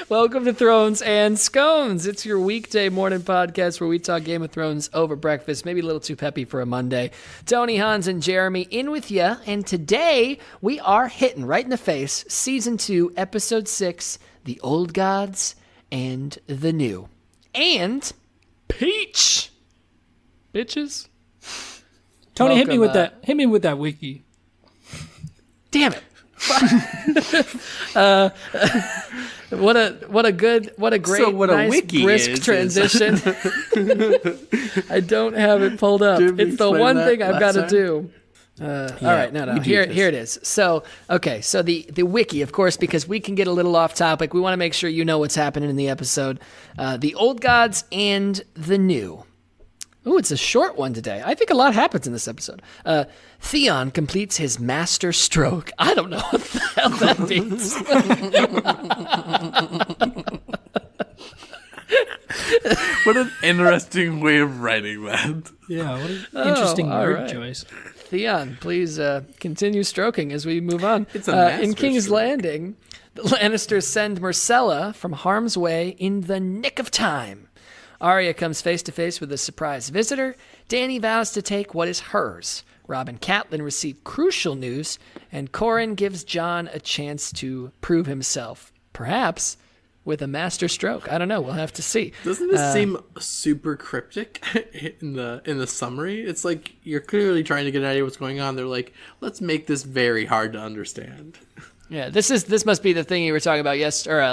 Welcome to Thrones and Scones. It's your weekday morning podcast where we talk Game of Thrones over breakfast, maybe a little too peppy for a Monday. Tony, Hans, and Jeremy in with you, and today we are hitting right in the face Season 2, Episode 6, The Old Gods and the New. And Peach! Bitches. Tony, Welcome, hit me with that wiki. Damn it. What a great, nice, wiki brisk transition. I don't have it pulled up. It's the one thing I've got to do. All right, no. Here it is. So, okay, so the wiki, of course, because we can get a little off topic. We want to make sure you know what's happening in the episode. The Old Gods and the New. Ooh, it's a short one today. I think a lot happens in this episode. Theon completes his master stroke. I don't know what the hell that means. What an interesting way of writing that. Yeah, what an interesting word choice. Theon, please continue stroking as we move on. It's a master in King's stroke. Landing, the Lannisters send Myrcella from harm's way in the nick of time. Arya comes face-to-face with a surprise visitor. Dany vows to take what is hers. Robb and Catelyn receive crucial news, and Qhorin gives Jon a chance to prove himself. Perhaps with a master stroke. I don't know. We'll have to see. Doesn't this seem super cryptic in the summary? It's like you're clearly trying to get an idea what's going on. They're like, let's make this very hard to understand. Yeah, this must be the thing you were talking about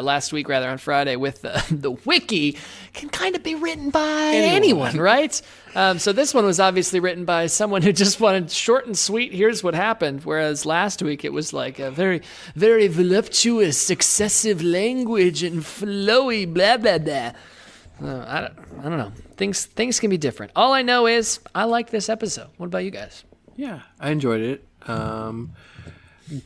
last week, rather, on Friday, with the wiki can kind of be written by anyone, right? So this one was obviously written by someone who just wanted short and sweet, here's what happened, whereas last week it was like a very, very voluptuous, excessive language and flowy blah, blah, blah. I don't know. Things can be different. All I know is I like this episode. What about you guys? Yeah, I enjoyed it.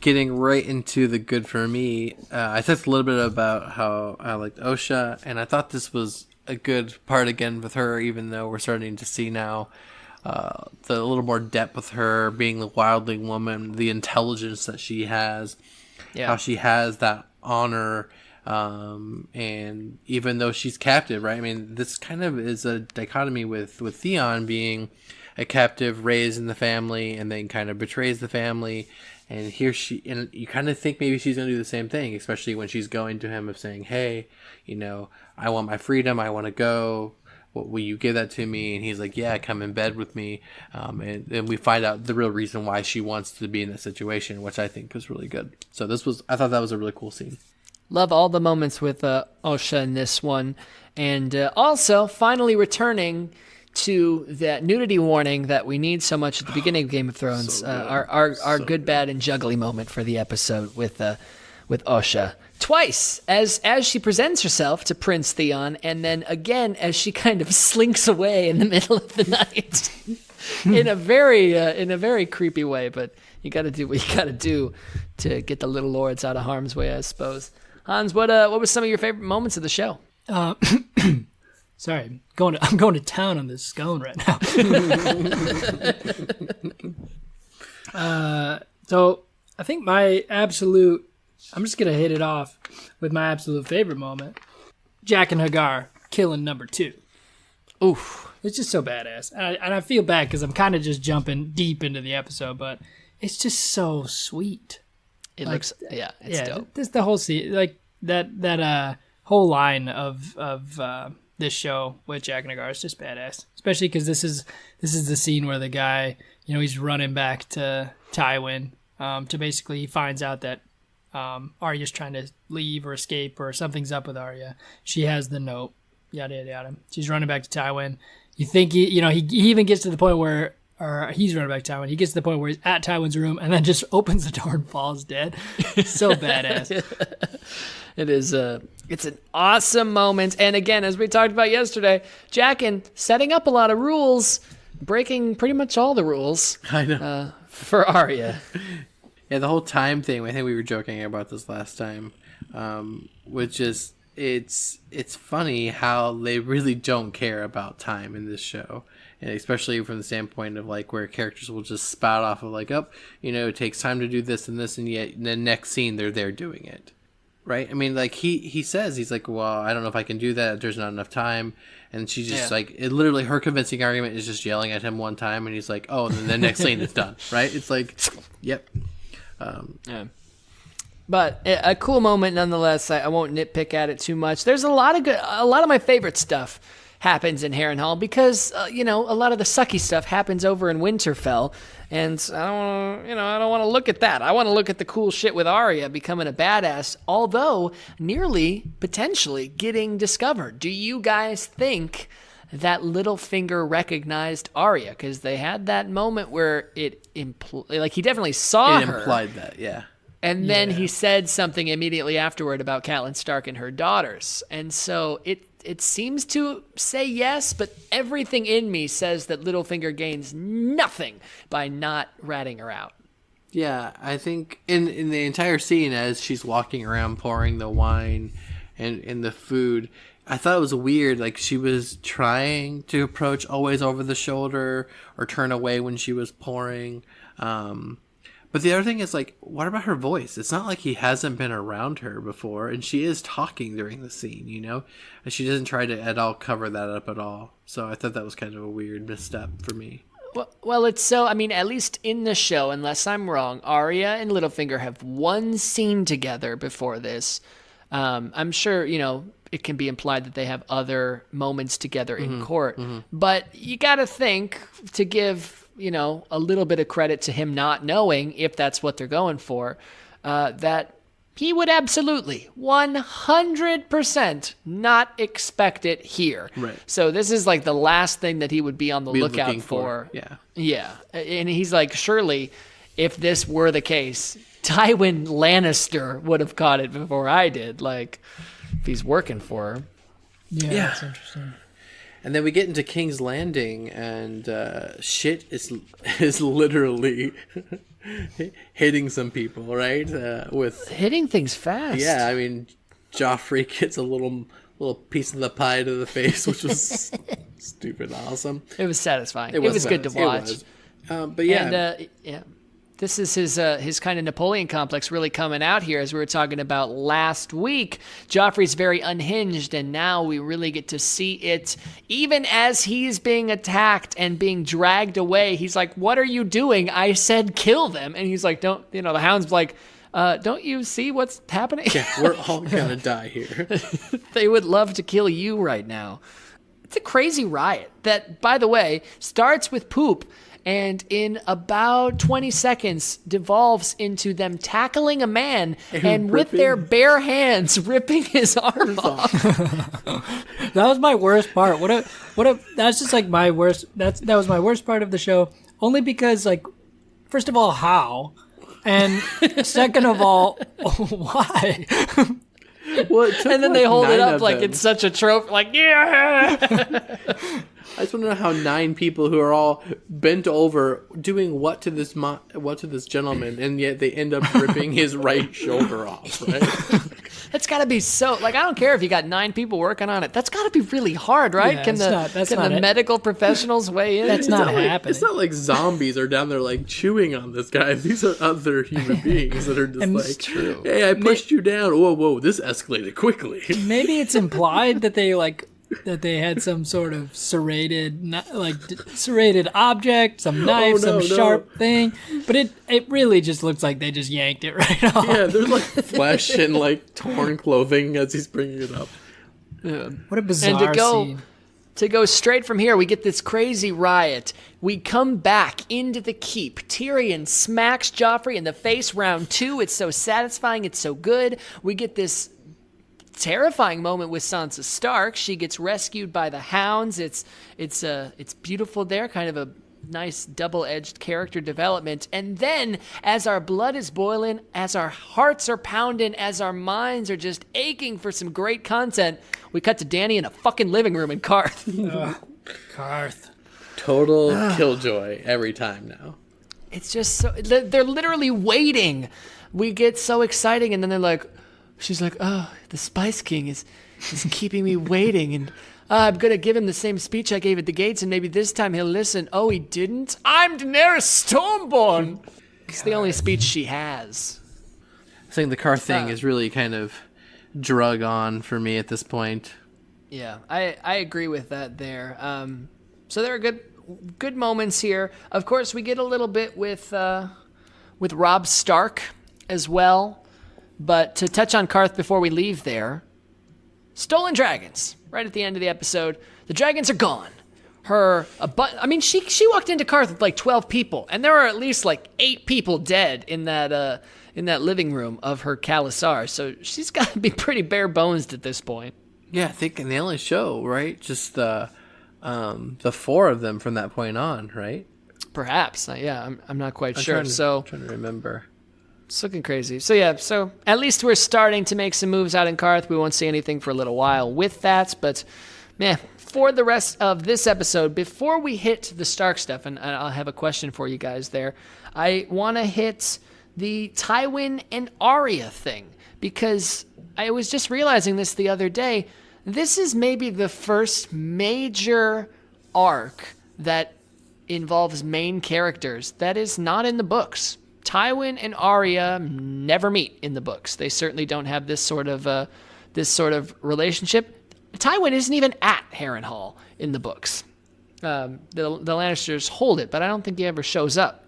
Getting right into the good for me, I talked a little bit about how I liked Osha, and I thought this was a good part again with her, even though we're starting to see now the little more depth with her being the wildling woman, the intelligence that she has, how she has that honor, and even though she's captive, right? I mean, this kind of is a dichotomy with Theon being a captive raised in the family and then kind of betrays the family. And here and you kind of think maybe she's going to do the same thing, especially when she's going to him of saying, hey, I want my freedom. I want to go. Will you give that to me? And he's like, yeah, come in bed with me. And we find out the real reason why she wants to be in that situation, which I think was really good. So I thought that was a really cool scene. Love all the moments with Osha in this one. And also, finally returning to that nudity warning that we need so much at the beginning of Game of Thrones. So our good, bad, and juggly moment for the episode with Osha. Twice, as she presents herself to Prince Theon, and then again as she kind of slinks away in the middle of the night. in a very creepy way, but you got to do what you got to do to get the little lords out of harm's way, I suppose. Hans, what was some of your favorite moments of the show? Sorry, I'm going to town on this scone right now. So I think I'm just gonna hit it off with my absolute favorite moment: Jack and Hagar killing number 2. Oof. It's just so badass, and I feel bad because I'm kind of just jumping deep into the episode, but it's just so sweet. It's dope. This the whole scene, like that whole line of this show with Jack and Hagar is just badass, especially because this is the scene where the guy, he's running back to Tywin to basically he finds out that Arya's trying to leave or escape or something's up with Arya. She has the note, yada yada yada. She's running back to Tywin. You think he even gets to the point where, or he's running back to Tywin. He gets to the point where he's at Tywin's room and then just opens the door and falls dead. So badass. It is it's an awesome moment. And again, as we talked about yesterday, Jaqen setting up a lot of rules, breaking pretty much all the rules. I know. For Arya. Yeah, the whole time thing, I think we were joking about this last time, which is it's funny how they really don't care about time in this show. And especially from the standpoint of like where characters will just spout off of like, it takes time to do this and this, and yet in the next scene they're there doing it. right? I mean, like he says, he's like, well, I don't know if I can do that. There's not enough time. And she just like, it literally, her convincing argument is just yelling at him one time. And he's like, oh, and then the next scene is done, right? It's like, yep. Yeah. But a cool moment nonetheless. I won't nitpick at it too much. There's a lot of my favorite stuff happens in Harrenhal because a lot of the sucky stuff happens over in Winterfell, and I don't want to look at that. I want to look at the cool shit with Arya becoming a badass, although nearly potentially getting discovered. Do you guys think that Littlefinger recognized Arya? Because they had that moment where he definitely saw her. It implied that, yeah. And then he said something immediately afterward about Catelyn Stark and her daughters. And so it seems to say yes, but everything in me says that Littlefinger gains nothing by not ratting her out. Yeah, I think in the entire scene as she's walking around pouring the wine and the food, I thought it was weird. Like, she was trying to approach always over the shoulder or turn away when she was pouring. But the other thing is, like, what about her voice? It's not like he hasn't been around her before, and she is talking during the scene, And she doesn't try to at all cover that up at all. So I thought that was kind of a weird misstep for me. Well, it's so, I mean, at least in the show, unless I'm wrong, Arya and Littlefinger have one scene together before this. I'm sure, it can be implied that they have other moments together in court. Mm-hmm. But you got to think, to give a little bit of credit to him not knowing, if that's what they're going for, that he would absolutely 100% not expect it here. Right. So this is like the last thing that he would be on the lookout for. Yeah. Yeah. And he's like, surely if this were the case, Tywin Lannister would have caught it before I did. Like, if he's working for her. Yeah, that's interesting. And then we get into King's Landing, and shit is literally hitting some people, right? With hitting things fast. Yeah, I mean, Joffrey gets a little piece of the pie to the face, which was stupid awesome. It was satisfying. It was good to watch. But yeah, and, this is his kind of Napoleon complex really coming out here, as we were talking about last week. Joffrey's very unhinged, and now we really get to see it. Even as he's being attacked and being dragged away, he's like, "What are you doing? I said kill them." And he's like, "Don't," the Hound's like, "Don't you see what's happening? Yeah, we're all gonna die here." They would love to kill you right now. It's a crazy riot that, by the way, starts with poop, and in about 20 seconds devolves into them tackling a man and with their bare hands ripping his arm off. That was my worst part. That's just like my worst. That was my worst part of the show. Only because, like, first of all, how, and second of all, why? Well, and then they hold it up like it's such a trophy. Like, yeah. I just want to know how 9 people who are all bent over doing what to this gentleman, and yet they end up ripping his right shoulder off, right? That's got to be so, like, I don't care if you got 9 people working on it. That's got to be really hard, right? Yeah, can the medical professionals weigh in? That's not happening. It's not like zombies are down there, like, chewing on this guy. These are other human beings that are just like, true. Hey, I pushed you down. Whoa, this escalated quickly. Maybe it's implied that they had some sort of serrated object, some knife, sharp thing, but it really just looks like they just yanked it right off. Yeah, there's like flesh and like torn clothing as he's bringing it up. Yeah. What a bizarre scene. To go straight from here, we get this crazy riot. We come back into the keep. Tyrion smacks Joffrey in the face, round 2. It's so satisfying. It's so good. We get this terrifying moment with Sansa Stark. She gets rescued by the hounds. It's beautiful there, kind of a nice double-edged character development. And then, as our blood is boiling, as our hearts are pounding, as our minds are just aching for some great content, we cut to Dany in a fucking living room in Qarth. Qarth. Total killjoy every time now. It's just so, they're literally waiting. We get so exciting, and then they're like, she's like, "Oh, the Spice King is keeping me waiting, and I'm going to give him the same speech I gave at the gates, and maybe this time he'll listen." Oh, he didn't? I'm Daenerys Stormborn! It's the only speech she has. I think the Qarth thing is really kind of drug on for me at this point. Yeah, I agree with that there. So there are good moments here. Of course, we get a little bit with Robb Stark as well. But to touch on Qarth before we leave there, stolen dragons. Right at the end of the episode, the dragons are gone. She walked into Qarth with like 12 people, and there are at least like 8 people dead in that living room of her Khalasar. So she's got to be pretty bare bones at this point. Yeah, I think they only show, right, just the 4 of them from that point on, right? Perhaps. I'm not quite sure. I'm trying to remember. It's looking crazy. So at least we're starting to make some moves out in Qarth. We won't see anything for a little while with that, but man, for the rest of this episode, before we hit the Stark stuff, and I'll have a question for you guys there, I want to hit the Tywin and Arya thing, because I was just realizing this the other day. This is maybe the first major arc that involves main characters that is not in the books. Tywin and Arya never meet in the books. They certainly don't have this sort of relationship. Tywin isn't even at Harrenhal in the books. The Lannisters hold it, but I don't think he ever shows up.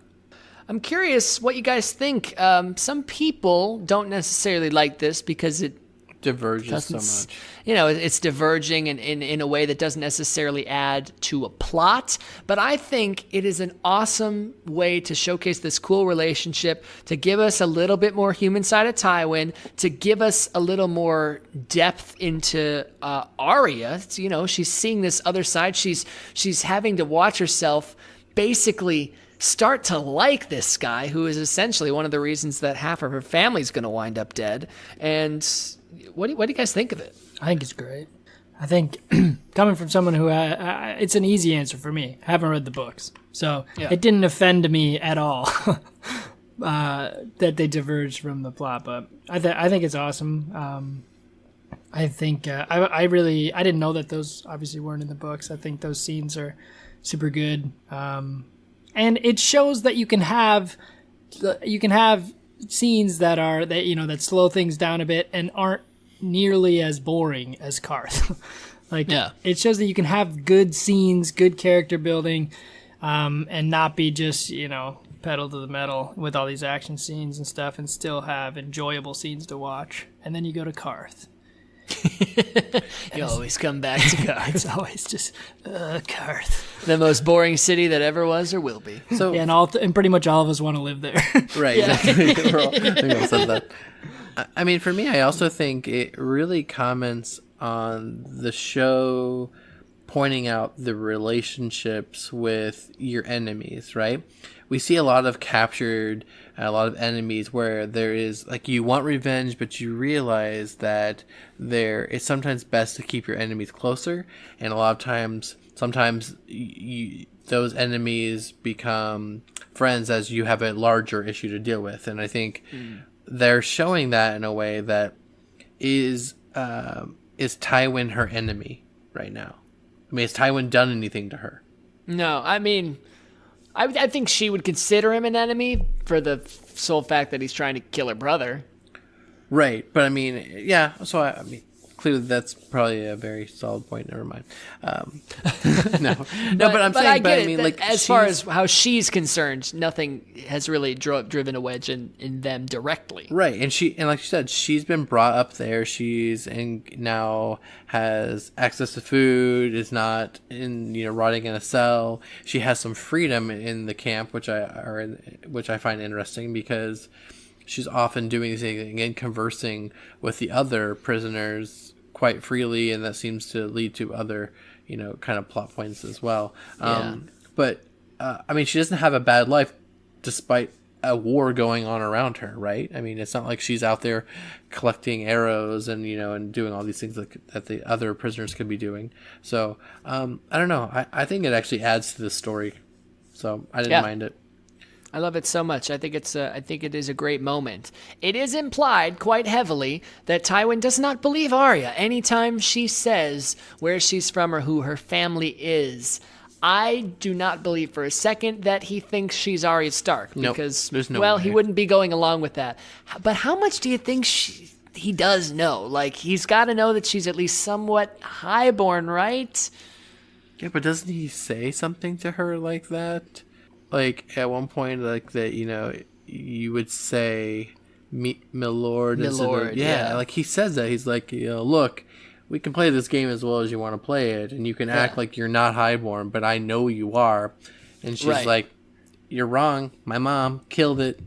I'm curious what you guys think. Some people don't necessarily like this because it diverges so much. It's diverging in a way that doesn't necessarily add to a plot. But I think it is an awesome way to showcase this cool relationship, to give us a little bit more human side of Tywin, to give us a little more depth into Arya. She's seeing this other side. She's having to watch herself basically start to like this guy who is essentially one of the reasons that half of her family's going to wind up dead. And what do you guys think of it? I think it's great. I think coming from someone who it's an easy answer for me. I haven't read the books, so It didn't offend me at all that they diverged from the plot. But I think it's awesome. I think I didn't know that those obviously weren't in the books. I think those scenes are super good, and it shows that you can have scenes that slow things down a bit and aren't nearly as boring as Qarth. It shows that you can have good scenes, good character building, and not be just pedal to the metal with all these action scenes and stuff, and still have enjoyable scenes to watch. And then you go to Qarth. You always come back to Qarth. It's always just Qarth, the most boring city that ever was or will be. So and pretty much all of us want to live there. Right. Exactly. We all said that. I mean, for me, I also think it really comments on the show pointing out the relationships with your enemies, right? We see a lot of captured, a lot of enemies where there is, you want revenge, but you realize that it's sometimes best to keep your enemies closer. And a lot of times, sometimes those enemies become friends as you have a larger issue to deal with. And I think they're showing that in a way that is Tywin her enemy right now? I mean, has Tywin done anything to her? No, I mean, I think she would consider him an enemy for the sole fact that he's trying to kill her brother. Right, but I mean, yeah, so I mean, clearly that's probably a very solid point. Never mind. No, but I'm saying, but I mean, as far as how she's concerned, nothing has really driven a wedge in them directly. Right, and like you said, she's been brought up there. Now has access to food. Is not rotting in a cell. She has some freedom in the camp, which I find interesting because she's often doing these things and conversing with the other prisoners quite freely, and that seems to lead to other, kind of plot points as well. But, I mean, she doesn't have a bad life despite a war going on around her, right? I mean, it's not like she's out there collecting arrows and, and doing all these things that the other prisoners could be doing. So, I don't know. I think it actually adds to the story. So I didn't mind it. I love it so much. I think it is a great moment. It is implied quite heavily that Tywin does not believe Arya anytime she says where she's from or who her family is. I do not believe for a second that he thinks she's Arya Stark because, there's no way. He wouldn't be going along with that. But how much do you think he does know. Like, he's got to know that she's at least somewhat highborn, right? Yeah, but doesn't he say something to her like that? Like, at one point, like, that, you would say, Milord. Milord, yeah. Like, he says that. He's like, look, we can play this game as well as you want to play it, and you can act like you're not highborn, but I know you are. And she's like, you're wrong. My mom killed it.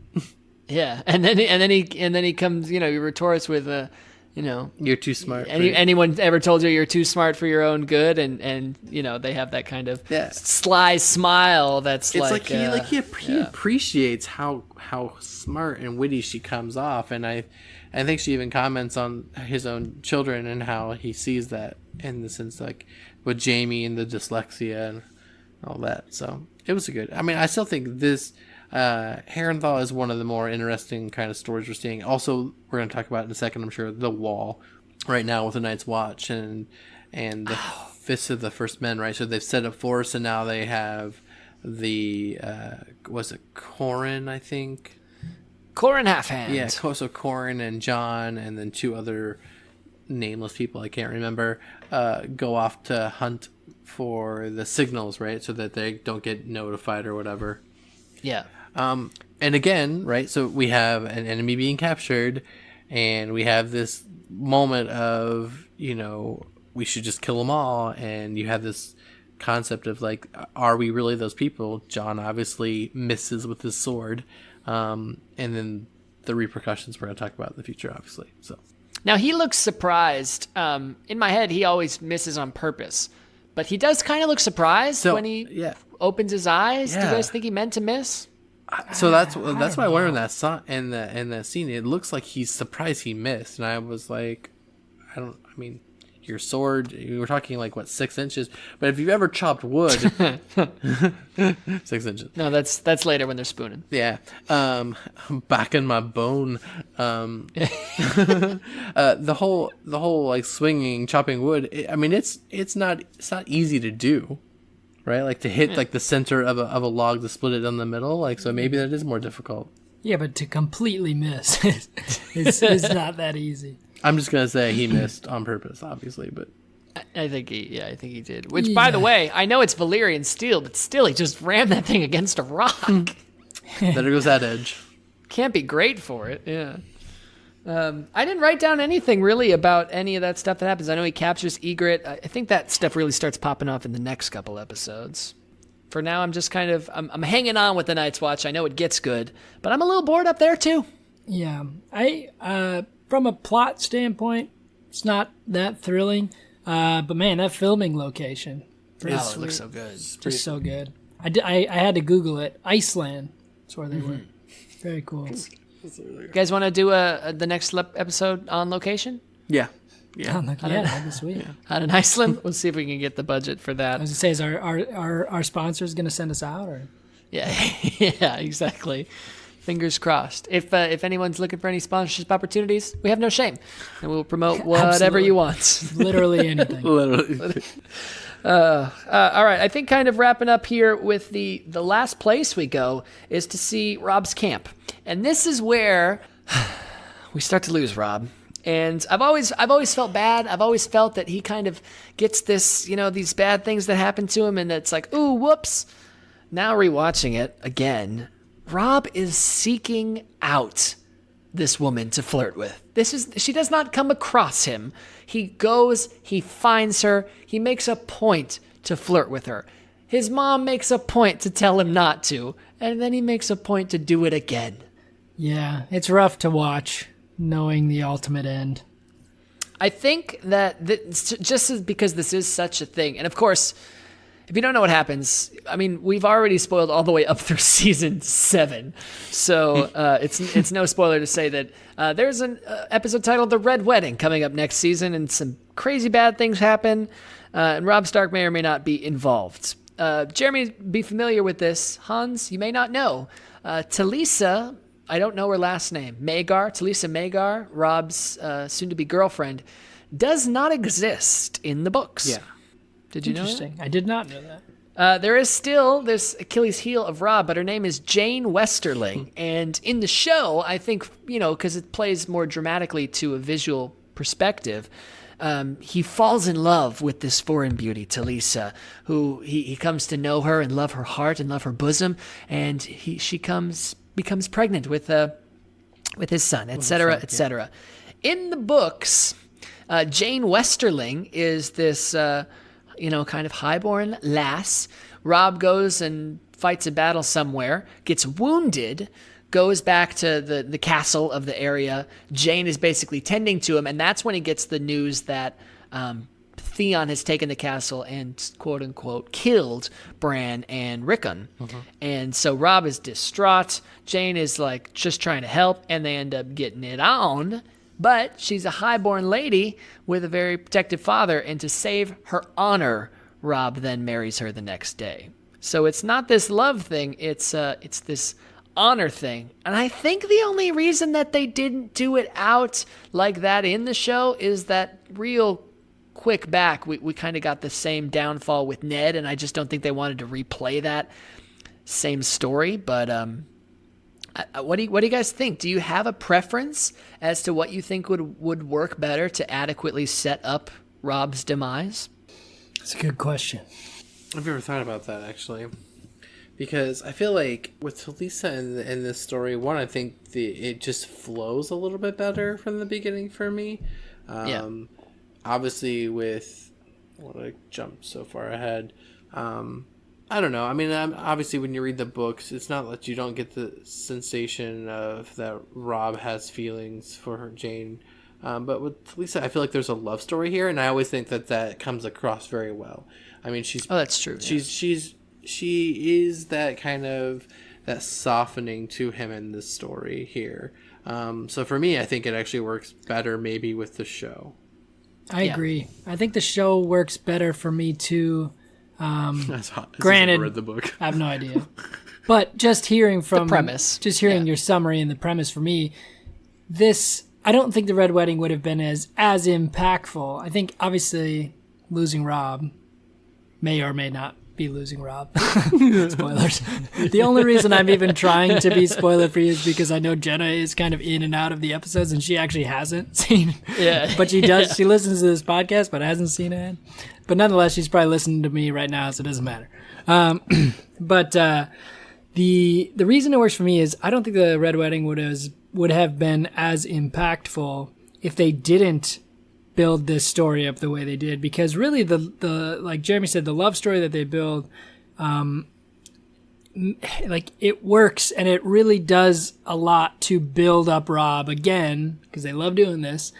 Yeah, and then he comes, he retorts with you're too smart. Anyone ever told you you're too smart for your own good? And they have that kind of sly smile. That's he appreciates how smart and witty she comes off, and I think she even comments on his own children and how he sees that in the sense, like with Jamie and the dyslexia and all that. So it was I still think this Herenthala is one of the more interesting kind of stories we're seeing. Also, we're going to talk about in a second, I'm sure, the Wall right now with the Night's Watch and the Fists of the First Men, right? So they've set up force, and now they have the was it Corrin, I think? Corrin Halfhand. Yeah, so Corrin and John, and then two other nameless people I can't remember, go off to hunt for the signals, right? So that they don't get notified or whatever. Yeah. And again, right, so we have an enemy being captured, and we have this moment of, we should just kill them all, and you have this concept of, like, are we really those people? John obviously misses with his sword, and then the repercussions we're going to talk about in the future, obviously. So now he looks surprised. In my head, he always misses on purpose, but he does kind of look surprised when he opens his eyes. Do you guys think he meant to miss? So that's why I wonder in that scene, it looks like he's surprised he missed, and I was like, your sword, you were talking like 6 inches, but if you've ever chopped wood, 6 inches. No, that's later when they're spooning. Yeah, back in my bone. The whole like swinging, chopping wood. It's not easy to do. Right, like to hit like the center of a log to split it down the middle, like, so maybe that is more difficult. Yeah, but to completely miss is not that easy. I'm just gonna say he missed on purpose, obviously, but I think he did. Which, by the way, I know it's Valyrian steel, but still, he just rammed that thing against a rock. There goes that edge. Can't be great for it. Yeah. I didn't write down anything really about any of that stuff that happens. I know he captures Ygritte. I think that stuff really starts popping off in the next couple episodes. For now, I'm just kind of I'm hanging on with the Night's Watch. I know it gets good, but I'm a little bored up there too. Yeah, I from a plot standpoint, it's not that thrilling. But man, that filming location, it looks so good. Just so good. I had to Google it. Iceland. That's where they were. Very cool. You guys want to do the next episode on location? Yeah. That'd be sweet. Out in Iceland? We'll see if we can get the budget for that. I was going to say, is our sponsors going to send us out? Or? Yeah, yeah, exactly. Fingers crossed. If anyone's looking for any sponsorship opportunities, we have no shame. And we'll promote whatever you want. Literally anything. Literally. All right, I think kind of wrapping up here with the last place we go is to see Robb's camp. And this is where we start to lose Robb. And I've always felt bad. I've always felt that he kind of gets this, these bad things that happen to him, and it's like, ooh, whoops. Now rewatching it again, Robb is seeking out this woman to flirt with. She does not come across him. He goes, he finds her, he makes a point to flirt with her. His mom makes a point to tell him not to, and then he makes a point to do it again. Yeah, it's rough to watch, knowing the ultimate end. I think that just because this is such a thing, and of course, if you don't know what happens, we've already spoiled all the way up through season 7, so it's no spoiler to say that there's an episode titled "The Red Wedding" coming up next season, and some crazy bad things happen, and Robb Stark may or may not be involved. Jeremy, be familiar with this. Hans, you may not know. Talisa, I don't know her last name. Talisa Magar, Robb's soon-to-be girlfriend, does not exist in the books. Yeah. Did you know that? Interesting. I did not know There is still this Achilles heel of Rob, but her name is Jane Westerling. And in the show, I think, because it plays more dramatically to a visual perspective, he falls in love with this foreign beauty, Talisa, who he comes to know her and love her heart and love her bosom. And she becomes pregnant with his son, etc., etc. In the books, Jane Westerling is this, kind of highborn lass. Rob goes and fights a battle somewhere, gets wounded, goes back to the castle of the area. Jane is basically tending to him, and that's when he gets the news that Theon has taken the castle and, quote-unquote, killed Bran and Rickon. And so Rob is distraught. Jane is, just trying to help, and they end up getting it on. But she's a highborn lady with a very protective father, and to save her honor, Rob then marries her the next day. So it's not this love thing, it's this honor thing. And I think the only reason that they didn't do it out like that in the show is that real quick back, we kind of got the same downfall with Ned, and I just don't think they wanted to replay that same story. But what do you guys think? Do you have a preference as to what you think would work better to adequately set up Rob's demise? That's a good question. I've never thought about that, actually. Because I feel like with Talisa in this story, one, I think it just flows a little bit better from the beginning for me. Obviously, with I jumped so far ahead. I don't know. I mean, obviously, when you read the books, it's not that you don't get the sensation of that Rob has feelings for her Jane. But with Talisa, I feel like there's a love story here, and I always think that comes across very well. I mean, that's true. She is that kind of that softening to him in this story here. So for me, I think it actually works better maybe with the show. I agree. I think the show works better for me too. That's hot. Granted, I read the book. I have no idea. But just hearing from the premise, just hearing your summary and the premise for me, I don't think the Red Wedding would have been as impactful. I think obviously losing Rob may or may not be losing Rob. Spoilers. The only reason I'm even trying to be spoiler free is because I know Jenna is kind of in and out of the episodes, and she actually hasn't seen. Yeah, but she does. She listens to this podcast, but hasn't seen it. But nonetheless, she's probably listening to me right now, so it doesn't matter. But the reason it works for me is I don't think the Red Wedding would have been as impactful if they didn't build this story up the way they did, because really the like Jeremy said, the love story that they build, it works, and it really does a lot to build up Rob again, because they love doing this.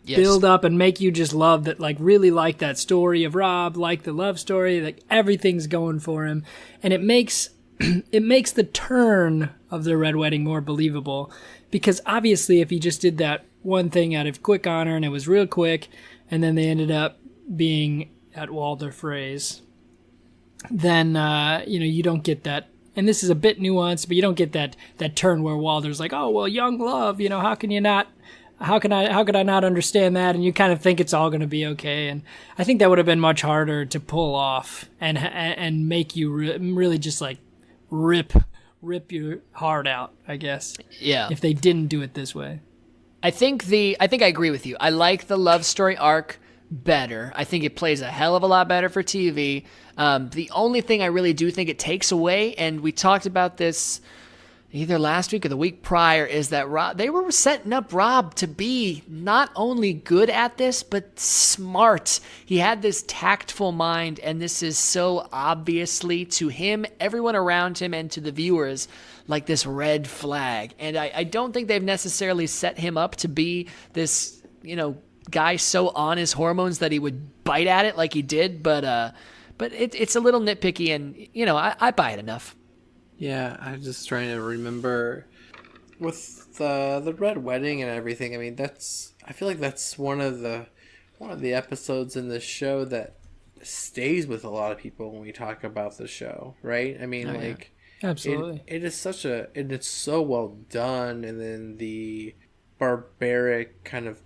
Yes. Build up and make you just love that, really like that story of Rob, like the love story, everything's going for him, and it makes the turn of the Red Wedding more believable, because obviously if he just did that one thing out of quick honor and it was real quick, and then they ended up being at Walder Frey's, then you don't get that. And this is a bit nuanced, but you don't get that turn where Walder's like, oh well, young love, how can you not? How could I not understand that? And you kind of think it's all going to be okay. And I think that would have been much harder to pull off and make you really just rip your heart out, I guess. Yeah. If they didn't do it this way. I think I agree with you. I like the love story arc better. I think it plays a hell of a lot better for TV. The only thing I really do think it takes away, and we talked about this either last week or the week prior, is that they were setting up Rob to be not only good at this, but smart. He had this tactful mind, and this is so obviously to him, everyone around him, and to the viewers, like this red flag. And I don't think they've necessarily set him up to be this, guy so on his hormones that he would bite at it like he did, but it's a little nitpicky, and, I buy it enough. Yeah, I'm just trying to remember with the Red Wedding and everything. I mean, I feel like that's one of the episodes in the show that stays with a lot of people when we talk about the show, right? I mean, absolutely, it is it's so well done, and then the barbaric kind of,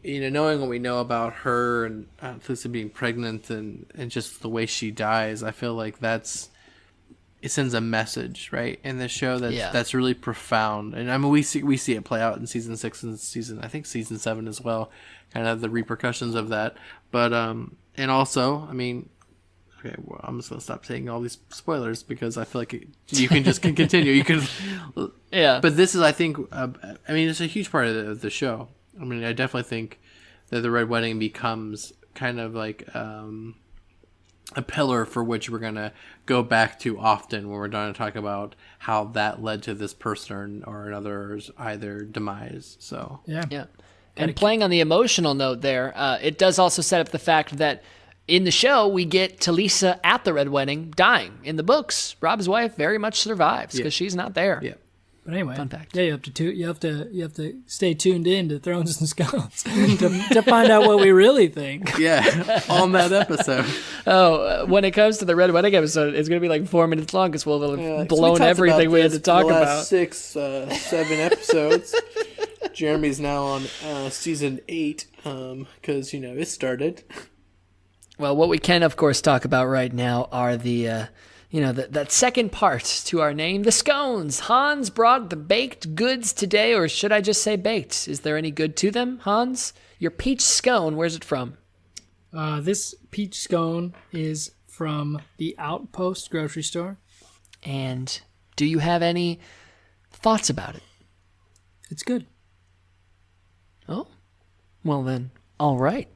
knowing what we know about her and Lisa being pregnant and just the way she dies, I feel like it sends a message, right, in this show that's really profound. And I mean, we see it play out in season 6 and season 7 as well, kind of the repercussions of that. But and also, I mean, okay, well, I'm just gonna stop saying all these spoilers because I feel like you can just continue. You can, Yeah. But this is, I think, I mean, it's a huge part of the show. I mean, I definitely think that the Red Wedding becomes kind of like a pillar for which we're going to go back to often when we're going to talk about how that led to this person or another's either demise. So Yeah. And playing on the emotional note there, it does also set up the fact that in the show, we get Talisa at the Red Wedding dying. In the books, Rob's wife very much survives because she's not there. Yeah. But anyway, Fun fact. yeah, you have to stay tuned in to Thrones and Scones to find out what we really think. Yeah, on that episode. When it comes to the Red Wedding episode, it's going to be like 4 minutes long because we'll have blown everything we had to talk about. 6, 7 episodes. Jeremy's now on season 8 because, it started. Well, what we can, of course, talk about right now are the... that second part to our name, the scones. Hans brought the baked goods today, or should I just say baked? Is there any good to them, Hans? Your peach scone, where's it from? This peach scone is from the Outpost grocery store. And do you have any thoughts about it? It's good. Oh, well then, all right.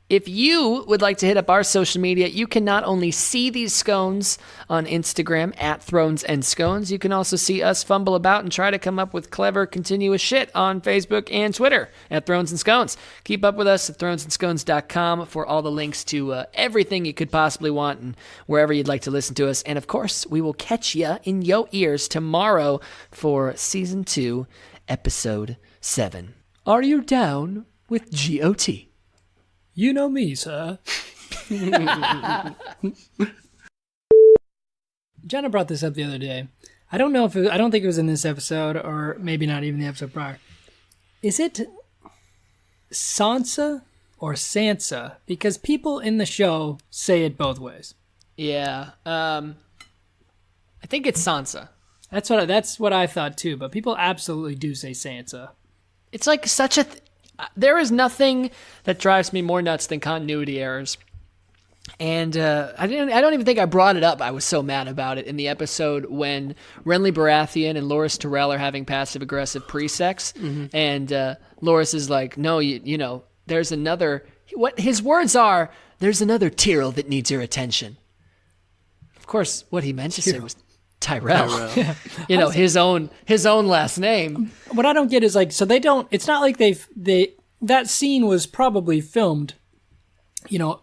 If you would like to hit up our social media, you can not only see these scones on Instagram at Thrones and Scones, you can also see us fumble about and try to come up with clever, continuous shit on Facebook and Twitter at Thrones and Scones. Keep up with us at thronesandscones.com for all the links to everything you could possibly want and wherever you'd like to listen to us. And of course, we will catch ya in yo ears tomorrow for Season 2, Episode 7. Are you down with GOT? You know me, sir. Jenna brought this up the other day. I don't know I don't think it was in this episode, or maybe not even the episode prior. Is it Sansa or Sansa? Because people in the show say it both ways. Yeah, I think it's Sansa. That's what I thought too. But people absolutely do say Sansa. It's like such a. There is nothing that drives me more nuts than continuity errors. And I don't even think I brought it up. I was so mad about it in the episode when Renly Baratheon and Loras Tyrell are having passive-aggressive pre-sex. Mm-hmm. And Loras is like, no, you know, there's another... What his words are, there's another Tyrell that needs your attention. Of course, what he meant to say was Tyrell. Yeah. You know, his own last name. What I don't get is like, so they don't... It's not like that scene was probably filmed...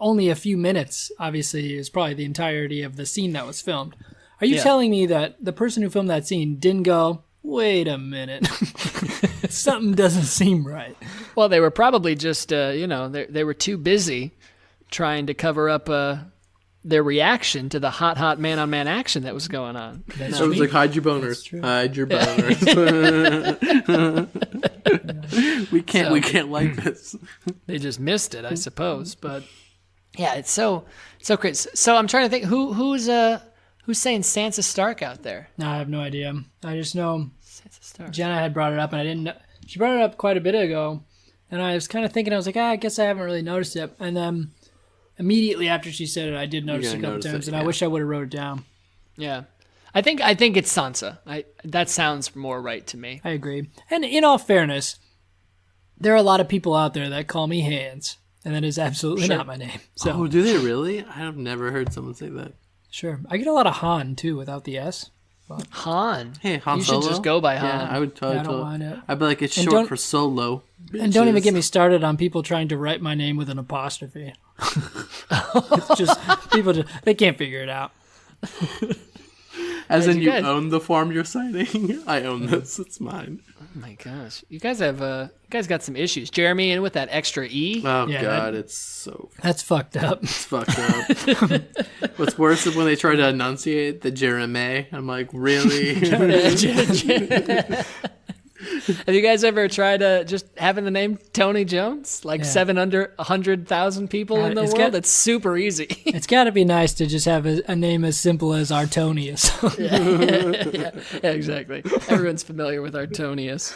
only a few minutes, obviously, is probably the entirety of the scene that was filmed. Are you telling me that the person who filmed that scene didn't go, wait a minute, something doesn't seem right? Well, they were probably just, they were too busy trying to cover up their reaction to the hot man-on-man action that was going on. So it was like, hide your boners. Hide your boners. We can't like this. They just missed it, I suppose. But yeah, it's so crazy. So I'm trying to think who's saying Sansa Stark out there? No, I have no idea. I just know Sansa Stark. Jenna had brought it up, and I didn't know. She brought it up quite a bit ago, and I was kind of thinking, I was like, I guess I haven't really noticed it. And then immediately after she said it, I did notice it a couple times, and I wish I would have wrote it down. Yeah. I think it's Sansa. That sounds more right to me. I agree. And in all fairness, there are a lot of people out there that call me Hans, and that is absolutely not my name. So, oh, do they really? I have never heard someone say that. Sure. I get a lot of Han, too, without the S. But... Han? Hey, Han You Solo? should just go by Han. Yeah, I would totally. I don't mind it. I'd be like, it's short for solo. Bitches. And don't even get me started on people trying to write my name with an apostrophe. It's just, they can't figure it out. As in, you own the form you're citing? I own this. It's mine. Oh my gosh. You guys got some issues. Jeremy in with that extra E. Oh, yeah, God. It's fucked up. It's fucked up. What's worse is when they try to enunciate the Jeremy. I'm like, really? Have you guys ever tried just having the name Tony Jones? Like 7 under 100,000 people in the world? It's super easy. It's got to be nice to just have a name as simple as Artonius. Yeah, exactly. Everyone's familiar with Artonius.